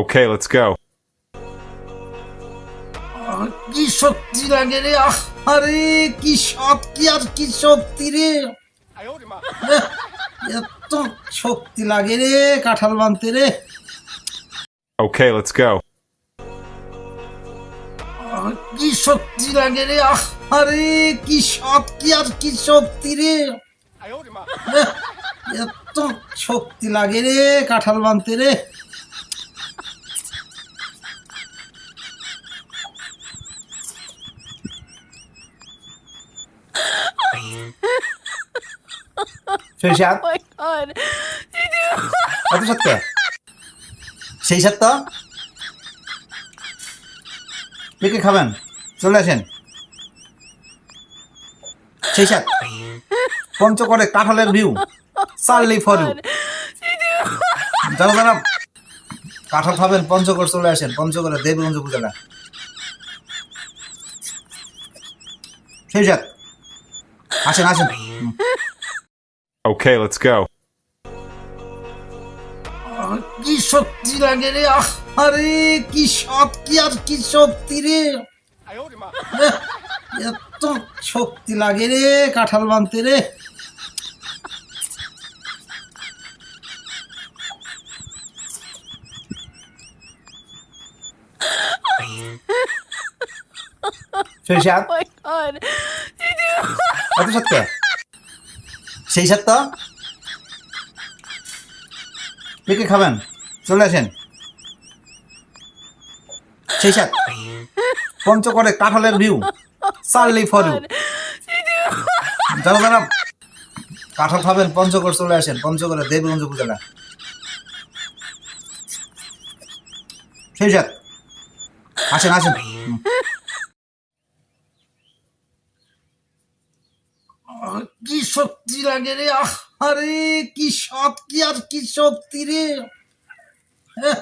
Okay, let's go. কি শক্তি লাগে রে, আরে কি স্বাদ, কি আর কি শক্তি রে। এহ, এত শক্তি লাগে রে কাঁঠাল বানতে রে। Okay, let's go. কি শক্তি লাগে রে, আরে কি স্বাদ, কি আর কি শক্তি রে। এহ, এত শক্তি লাগে রে কাঁঠাল বানতে রে। সেই স্বাদ, Oh my god. এত সত্য সেই স্বাদ তো কে কে খাবেন চলে আসেন। সেই স্বাদ পঞ্চগড়ে কাঁঠালের ভিউ সার্লি ফর ইউ। যারা যারা কাঁঠাল খাবেন পঞ্চগড় চলে আসেন, পঞ্চগড়ে দেবগঞ্জ উপজেলা। সেই স্বাদ আসেন আসেন। Okay, let's go. কি শক্তি লাগে রে, আরে কি স্বাদ, কি আর কি শক্তি রে। এহ, এত শক্তি লাগে রে কাঁঠাল বানতে রে। সেই স্বাদ, Oh my god. এত সত্য সেই স্বাদ তো কে কে খাবেন চলে আসেন। সেই স্বাদ পঞ্চগড়ে কাঁঠালের ভিউ সার্লি ফর ইউ। যারা যারা কাঁঠাল খাবেন পঞ্চগড় চলে আসেন, পঞ্চগড়ে দেবগঞ্জ উপজেলা। সেই স্বাদ আসেন আসেন। কি শক্তি লাগে রে, আরে কি স্বাদ, কি আর কি শক্তি রে। এহ,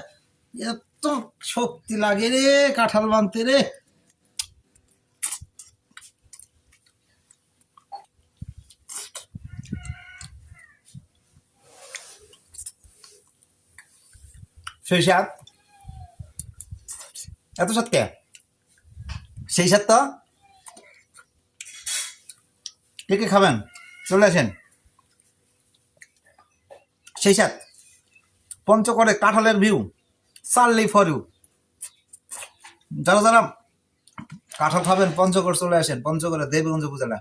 এত শক্তি লাগে রে কাঁঠাল বানতে রে। সেই স্বাদ, এত স্বাদ কে সেই স্বাদ তো কে কে খাবেন চলে আসেন। সেই স্বাদ পঞ্চগড়ে কাঁঠালের ভিউ সার্লি ফর ইউ। যারা যারা কাঁঠাল খাবেন পঞ্চগড় চলে আসেন, পঞ্চগড়ে দেবগঞ্জ উপজেলা।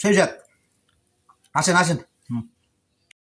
সেই স্বাদ আসেন আসেন।